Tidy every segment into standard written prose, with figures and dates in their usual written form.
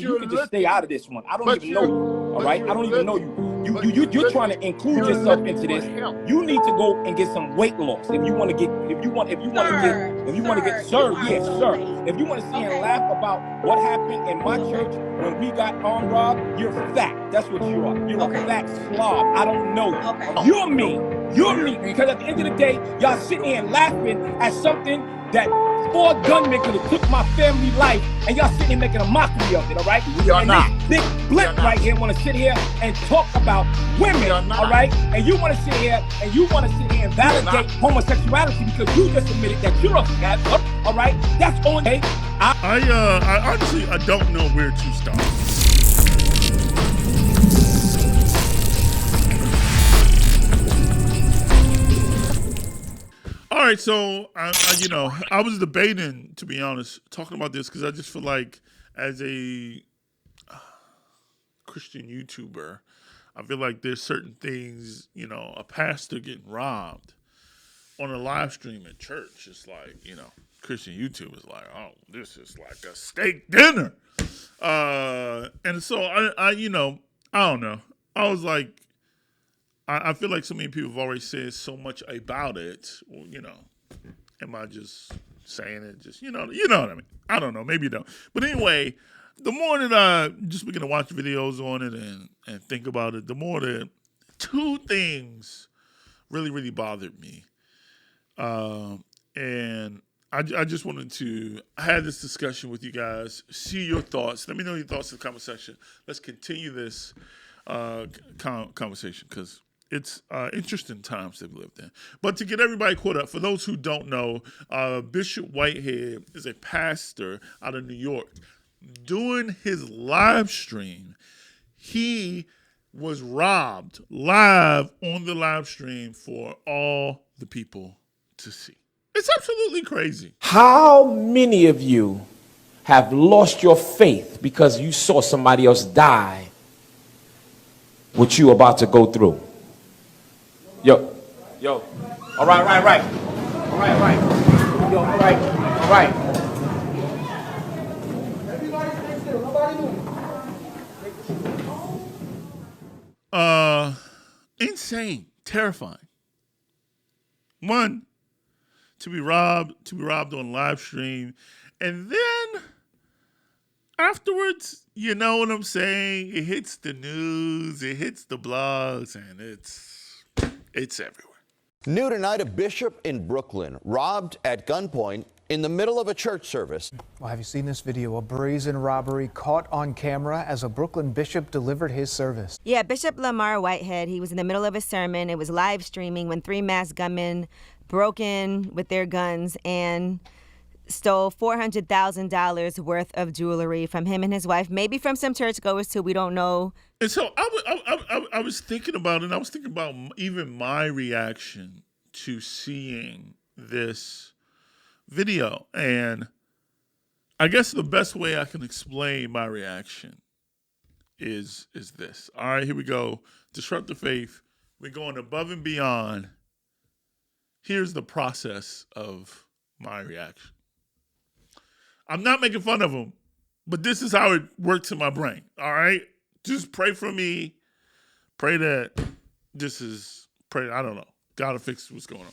You can just stay out of this one. I don't even know you. All right, I don't even know you. You're trying to include yourself into this. You need to go and get some weight loss if you want to get if you want to get sir, yes, sir. If you want to see and laugh about what happened in my church when we got armed robbed, you're fat. That's what you are. You're a fat slob. I don't know you. You're me. You're me. Because at the end of the day, y'all sitting here and laughing at something that 4 gunmen could have took my family life, and y'all sitting here making a mockery of it, all right? We are not. This big blip right here want to sit here and talk about women, all right? And you want to sit here and validate homosexuality because you just admitted that you're a fat, all right? That's on day. I honestly, I don't know where to start. All right, so I was debating, to be honest, talking about this because I just feel like as a Christian YouTuber, I feel like there's certain things, a pastor getting robbed on a live stream at church. It's like, Christian YouTube is like, oh, this is like a steak dinner. And so I don't know. I was like, I feel like so many people have already said so much about it. Well, am I just saying it? Just you know what I mean? I don't know. Maybe you don't. But anyway, the more that I just begin to watch videos on it and think about it, the more that 2 things really, really bothered me. And I just wanted to have this discussion with you guys, see your thoughts. Let me know your thoughts in the comment section. Let's continue this conversation because it's interesting times that we lived in. But to get everybody caught up, for those who don't know, Bishop Whitehead is a pastor out of New York. During his live stream, he was robbed live on the live stream for all the people to see. It's absolutely crazy. How many of you have lost your faith because you saw somebody else die what you about to go through? Yo. All right. All right. Yo, all right. Insane, terrifying. One, to be robbed on live stream, and then afterwards, you know what I'm saying? It hits the news, it hits the blogs, and it's everywhere. New tonight, a bishop in Brooklyn robbed at gunpoint in the middle of a church service. Well, have you seen this video? A brazen robbery caught on camera as a Brooklyn bishop delivered his service. Yeah, Bishop Lomar Whitehead, he was in the middle of a sermon. It was live streaming when 3 masked gunmen broke in with their guns and stole $400,000 worth of jewelry from him and his wife, maybe from some churchgoers too, we don't know. And so I was thinking about it, and I was thinking about even my reaction to seeing this video. And I guess the best way I can explain my reaction is this. All right, here we go. Disrupt the faith. We're going above and beyond. Here's the process of my reaction. I'm not making fun of him, but this is how it works in my brain, all right? Just pray for me. Pray that I don't know. God will fix what's going on.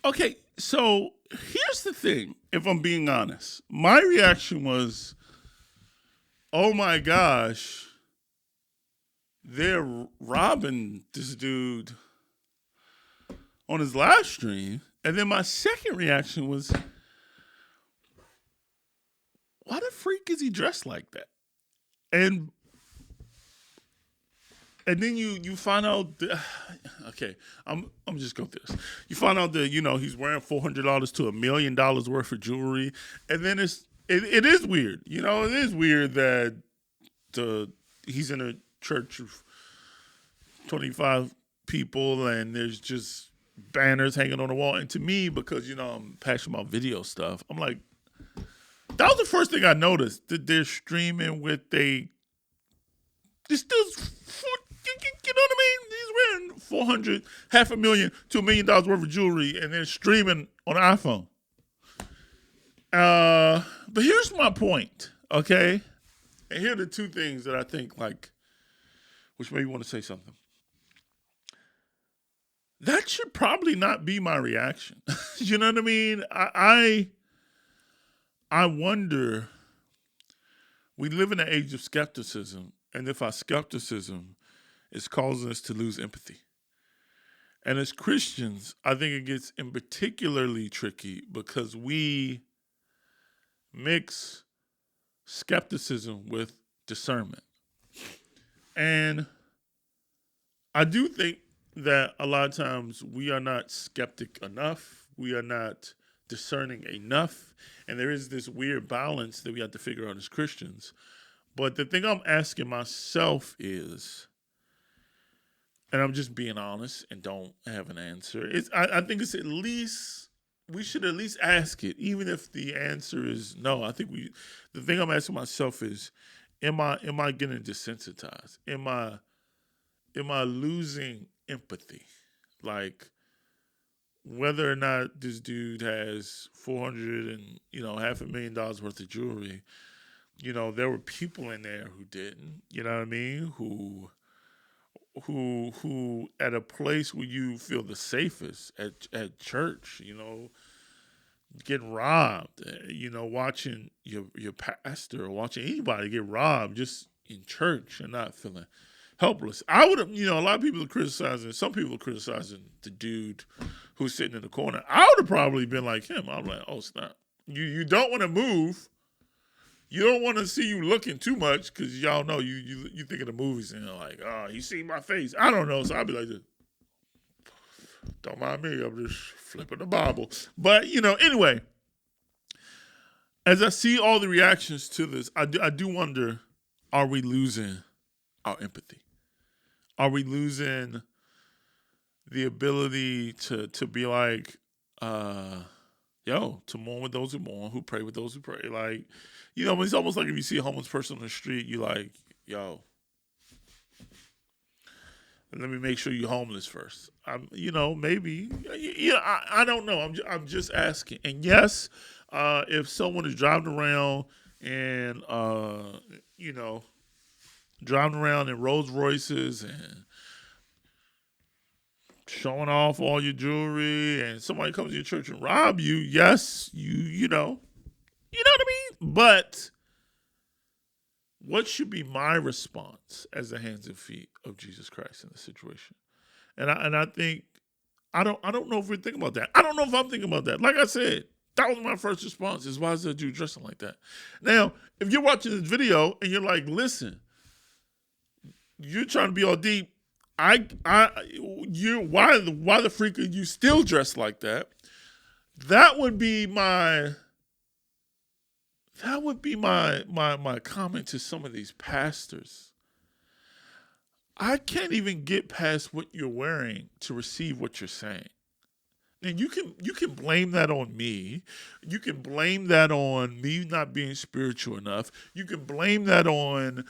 Okay, so here's the thing, if I'm being honest. My reaction was, oh my gosh, they're robbing this dude on his live stream. And then my second reaction was, why the freak is he dressed like that? And then you find out, okay, I'm just going through this. You find out that, he's wearing $400 to $1 million worth of jewelry. And then it is weird. It is weird that he's in a church of 25 people and there's just banners hanging on the wall. And to me, because, I'm passionate about video stuff, I'm like, that was the first thing I noticed, that they're streaming with they're still, you know what I mean? He's wearing $500,000 to $1 million worth of jewelry, and they're streaming on an iPhone. But here's my point, okay? And here are the two things that I think, like, which made me want to say something. That should probably not be my reaction. You know what I mean? I wonder, we live in an age of skepticism, and if our skepticism is causing us to lose empathy. And as Christians, I think it gets in particularly tricky because we mix skepticism with discernment. And I do think that a lot of times we are not skeptic enough. We are not discerning enough. And there is this weird balance that we have to figure out as Christians. But the thing I'm asking myself is, and I'm just being honest and don't have an answer, I think it's at least, we should at least ask it, even if the answer is no. I think the thing I'm asking myself is, am I getting desensitized? Am I losing empathy? Like, whether or not this dude has $400 and $500,000 worth of jewelry, there were people in there who didn't. You know what I mean? Who at a place where you feel the safest, at church, get robbed, watching your pastor or watching anybody get robbed just in church and not feeling helpless. I would have, a lot of people are criticizing, some people are criticizing the dude who's sitting in the corner. I would have probably been like him. I'm like, oh, snap. You don't want to move. You don't want to see you looking too much because y'all know you think of the movies and you're like, oh, you see my face. I don't know. So I'll be like, don't mind me. I'm just flipping the Bible. But, anyway, as I see all the reactions to this, I do wonder, are we losing our empathy? Are we losing the ability to be like, to mourn with those who mourn, who pray with those who pray? Like, it's almost like if you see a homeless person on the street, you like, yo, let me make sure you're homeless first. Maybe, I don't know. I'm just asking. And yes, if someone is driving around and, driving around in Rolls Royces and showing off all your jewelry and somebody comes to your church and rob you, yes, you know what I mean? But what should be my response as the hands and feet of Jesus Christ in the situation? And I think, I don't know if we're thinking about that. I don't know if I'm thinking about that. Like I said, that was my first response, is why is that dude dressing like that? Now, if you're watching this video and you're like, listen, you're trying to be all deep, why the freak are you still dressed like that? That would be my comment to some of these pastors. I can't even get past what you're wearing to receive what you're saying. And you can blame that on me. You can blame that on me not being spiritual enough. You can blame that on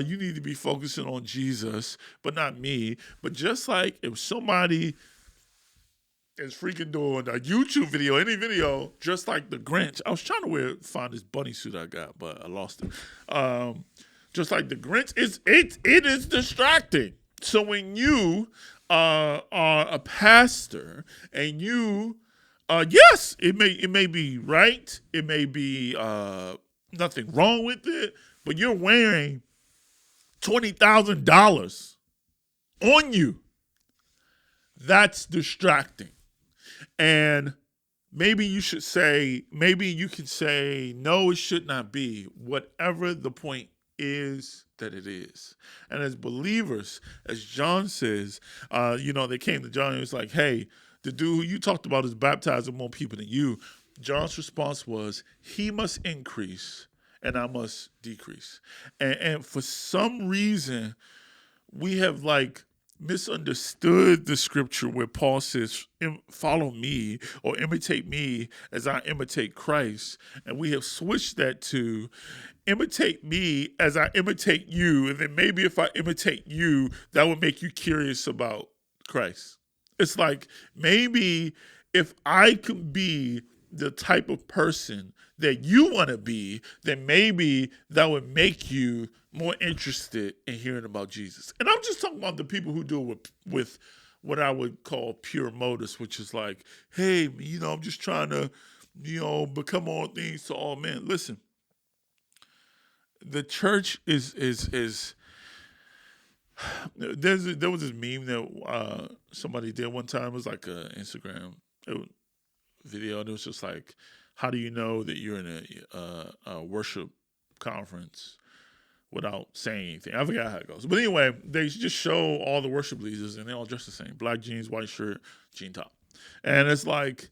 you need to be focusing on Jesus, but not me. But just like if somebody is freaking doing a YouTube video, any video, just like the Grinch. I was trying to find this bunny suit I got, but I lost it. Just like the Grinch, it is distracting. So when you are a pastor and you, yes, it may be right, it may be nothing wrong with it, but you're wearing $20,000 on you. That's distracting. And maybe you can say, no, it should not be. Whatever the point is, that it is. And as believers, as John says, they came to John and was like, hey, the dude who you talked about is baptizing more people than you. John's response was, he must increase and I must decrease. And for some reason, we have misunderstood the scripture where Paul says, follow me or imitate me as I imitate Christ. And we have switched that to imitate me as I imitate you. And then maybe if I imitate you, that would make you curious about Christ. It's like, maybe if I could be the type of person that you want to be, then maybe that would make you more interested in hearing about Jesus. And I'm just talking about the people who do it with what I would call pure motives, which is like, hey, I'm just trying to, become all things to all men. Listen, the church is there was this meme that somebody did one time. It was like an Instagram video, and it was just like, how do you know that you're in a worship conference without saying anything? I forgot how it goes. But anyway, they just show all the worship leaders, and they all dress the same. Black jeans, white shirt, jean top. And it's like,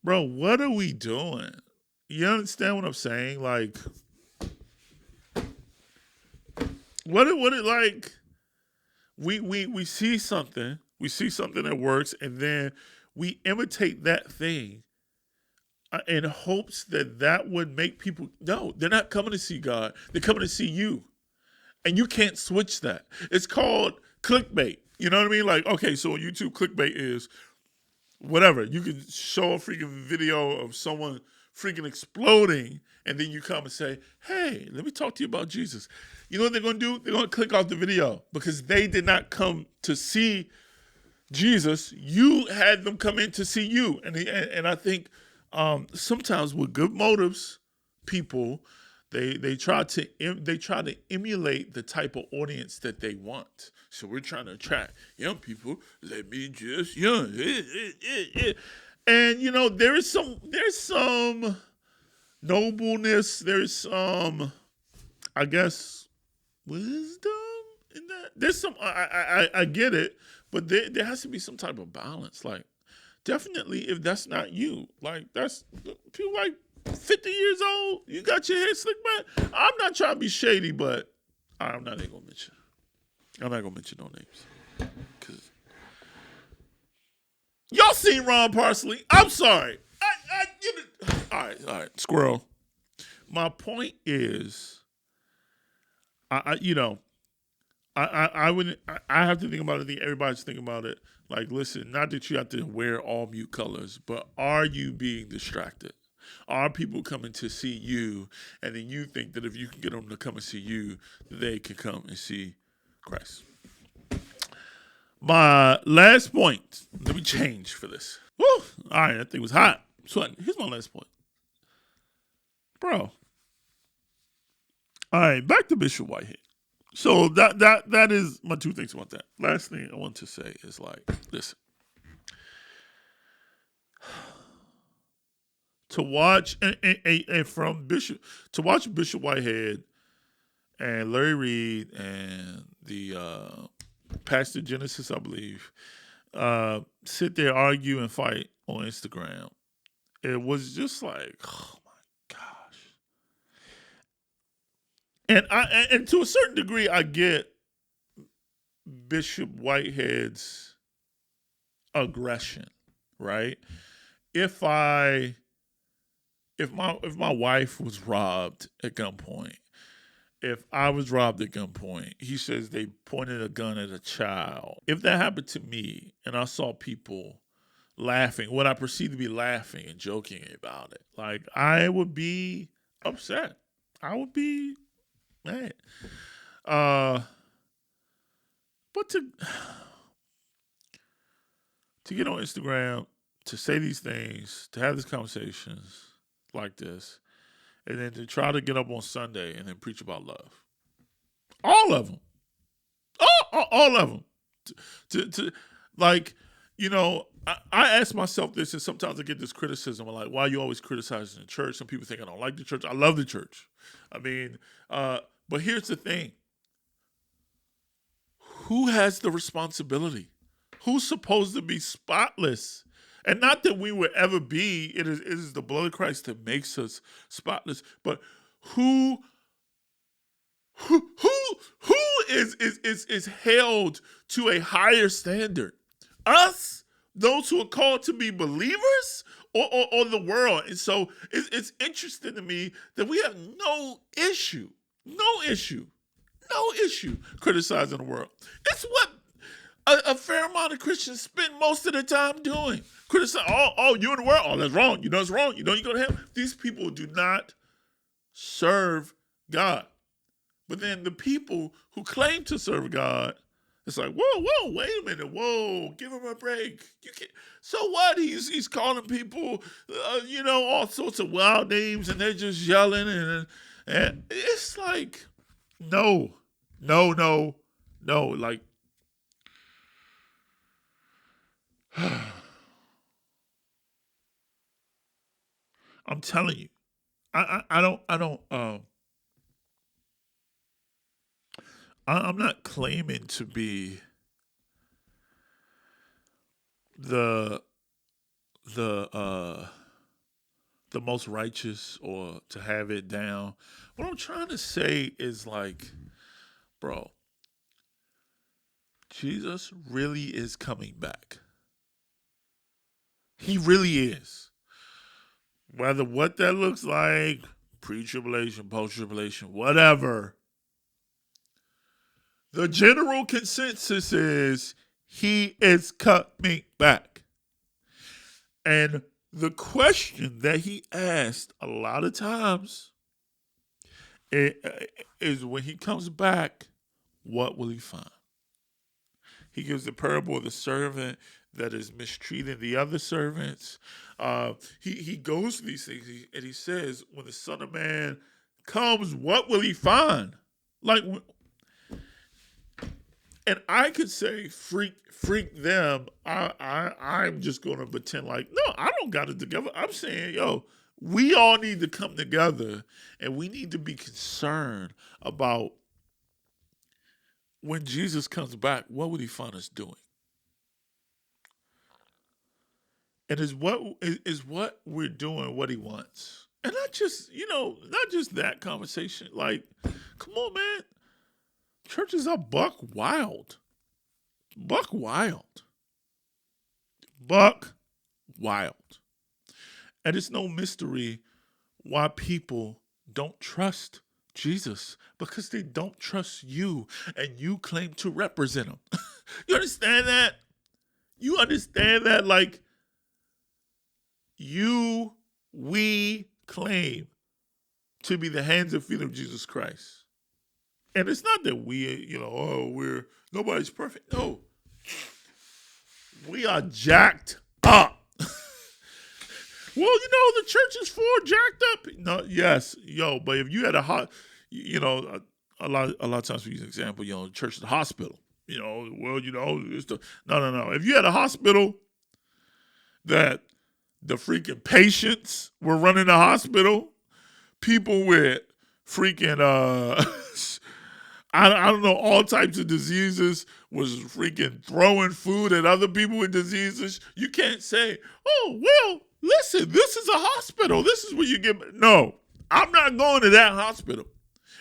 bro, what are we doing? You understand what I'm saying? Like, what it like, we see something that works, and then we imitate that thing in hopes that would make people, no, they're not coming to see God. They're coming to see you. And you can't switch that. It's called clickbait. You know what I mean? Like, okay, so on YouTube, clickbait is whatever. You can show a freaking video of someone freaking exploding, and then you come and say, hey, let me talk to you about Jesus. You know what they're going to do? They're going to click off the video because they did not come to see Jesus. You had them come in to see you. And I think sometimes with good motives, people, they try to emulate the type of audience that they want. So we're trying to attract young people. Let me just young. And there's some nobleness, there's some, I guess, wisdom in that. There's some, I get it, but there has to be some type of balance. Like, definitely, if that's not you, like, that's people like 50 years old, you got your hair slicked back. I'm not trying to be shady, but I'm not even gonna mention. I'm not gonna mention no names, cause y'all seen Ron Parsley. I'm sorry. All right, squirrel. My point is, I have to think about it. I think everybody's thinking about it. Like, listen, not that you have to wear all mute colors, but are you being distracted? Are people coming to see you, and then you think that if you can get them to come and see you, they can come and see Christ? My last point. Let me change for this. Woo! All right, that thing was hot. So here's my last point. Bro. All right, back to Bishop Whitehead. So that is my two things about that. Last thing I want to say is, like, listen. To watch and from Bishop, to watch Bishop Whitehead and Larry Reid and the Pastor Genesis, I believe, sit there, argue, and fight on Instagram. It was just like, oh my gosh. And to a certain degree, I get Bishop Whitehead's aggression, right? If my wife was robbed at gunpoint, if I was robbed at gunpoint, he says they pointed a gun at a child. If that happened to me and I saw people laughing, what I perceived to be laughing and joking about it, like, I would be upset. I would be mad. But to get on Instagram, to say these things, to have these conversations like this, and then to try to get up on Sunday and then preach about love. All of them. All of them. To like, I ask myself this, and sometimes I get this criticism of, like, why are you always criticizing the church? Some people think I don't like the church. I love the church. I mean, but here's the thing. Who has the responsibility? Who's supposed to be spotless? And not that we will ever be. It is the blood of Christ that makes us spotless. But who is held to a higher standard? Us, those who are called to be believers, or the world? And so it's interesting to me that we have no issue criticizing the world. It's what a fair amount of Christians spend most of the time doing. Criticize, oh, you in the world, oh, that's wrong. You know it's wrong. You know you go to hell. These people do not serve God. But then the people who claim to serve God, it's like, whoa, wait a minute, whoa, give him a break. You can't. So what? He's calling people, all sorts of wild names, and they're just yelling, and it's like, no, like. I'm telling you, I'm not claiming to be the most righteous or to have it down. What I'm trying to say is like, bro, Jesus really is coming back. He really is. Whether what that looks like, pre-tribulation, post-tribulation, whatever. The general consensus is he is coming back. And the question that he asked a lot of times is when he comes back, what will he find? He gives the parable of the servant that is mistreating the other servants. He goes through these things and he says, when the Son of Man comes, what will he find? Like, and I could say, freak them. I'm just going to pretend like, no, I don't got it together. I'm saying, we all need to come together and we need to be concerned about when Jesus comes back, what would he find us doing? And is what we're doing what he wants? And not just that conversation. Like, come on, man. Churches are buck wild. Buck wild. And it's no mystery why people don't trust Jesus, because they don't trust you and you claim to represent him. You understand that? You understand that? Like, we claim to be the hands and feet of Jesus Christ. And it's not that nobody's perfect. No. We are jacked up. Well, the church is for jacked up. No, yes, but if you had a lot of times we use an example, the church is a hospital. It's no. If you had a hospital that the freaking patients were running the hospital, people with freaking I don't know, all types of diseases was freaking throwing food at other people with diseases. You can't say, oh, well, listen, this is a hospital. This is where you get. No, I'm not going to that hospital.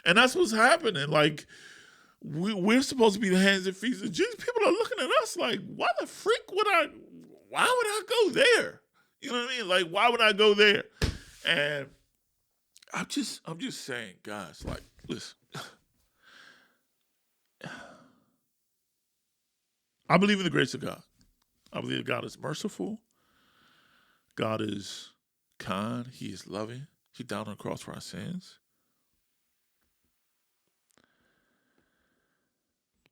And that's what's happening. Like, we're supposed to be the hands and feet of Jesus. People are looking at us like, why the freak why would I go there? You know what I mean? Like, why would I go there? And I'm just saying, guys, like, listen. I believe in the grace of God. I believe God is merciful. God is kind. He is loving. He died on the cross for our sins.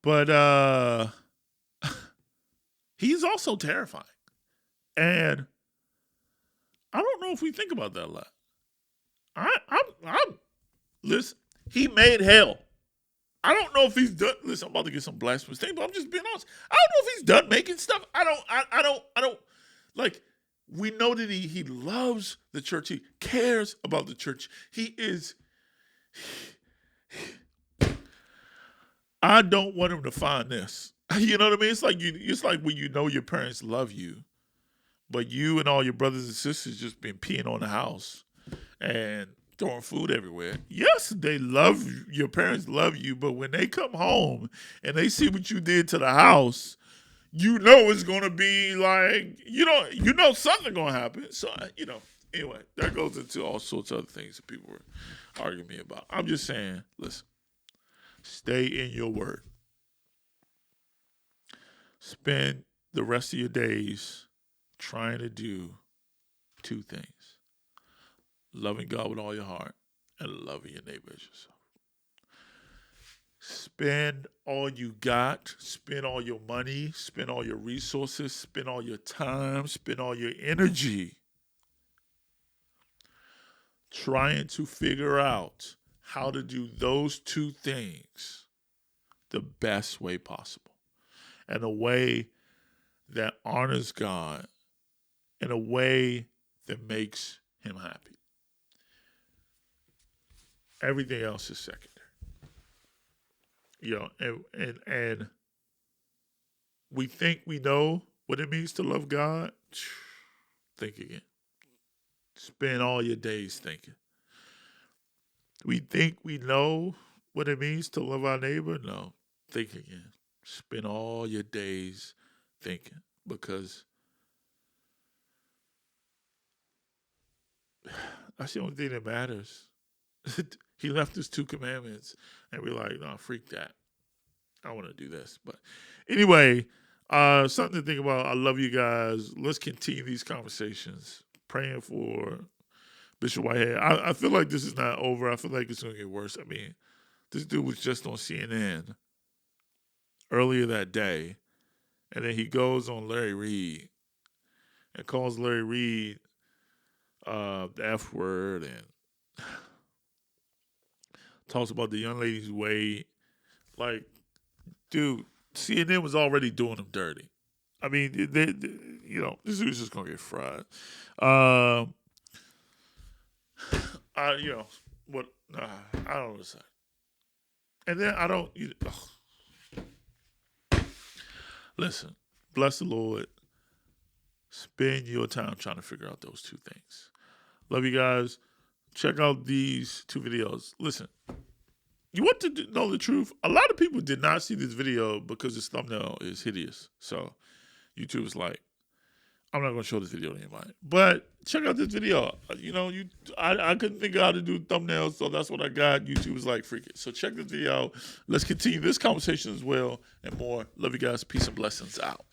But he's also terrifying. And I don't know if we think about that a lot. Listen, he made hell. I don't know if he's done. Listen, I'm about to get some blasphemous thing, but I'm just being honest. I don't know if he's done making stuff. I don't like. We know that he loves the church. He cares about the church. He is. I don't want him to find this. You know what I mean? It's like when you know your parents love you, but you and all your brothers and sisters just been peeing on the house and throwing food everywhere. Yes, they love you. Your parents love you, but when they come home and they see what you did to the house, you know it's going to be like, you know something going to happen. So, anyway, that goes into all sorts of other things that people were arguing me about. I'm just saying, listen, stay in your word. spend the rest of your days trying to do two things: loving God with all your heart and loving your neighbor as yourself. Spend all you got, spend all your money, spend all your resources, spend all your time, spend all your energy trying to figure out how to do those two things the best way possible, and a way that honors God, in a way that makes him happy. Everything else is secondary. And we think we know what it means to love God. Think again. Spend all your days thinking. We think we know what it means to love our neighbor. No, think again. Spend all your days thinking, because that's the only thing that matters. He left us 2 commandments, and we're like, no, freak that. I want to do this. But anyway, something to think about. I love you guys. Let's continue these conversations. Praying for Bishop Whitehead. I feel like this is not over. I feel like it's going to get worse. I mean, this dude was just on CNN earlier that day, and then he goes on Larry Reid and calls Larry Reid the F word and talks about the young lady's weight. Like, dude, CNN was already doing him dirty. I mean, this dude's just gonna get fried. I don't know what to say. And then I don't. Listen, bless the Lord. Spend your time trying to figure out those two things. Love you guys. Check out these 2 videos. Listen, you want to know the truth? A lot of people did not see this video because its thumbnail is hideous. So YouTube is like, I'm not going to show this video to anybody. But check out this video. I couldn't think of how to do thumbnails, so that's what I got. YouTube was like, freak it. So check this video out. Let's continue this conversation as well and more. Love you guys. Peace and blessings out.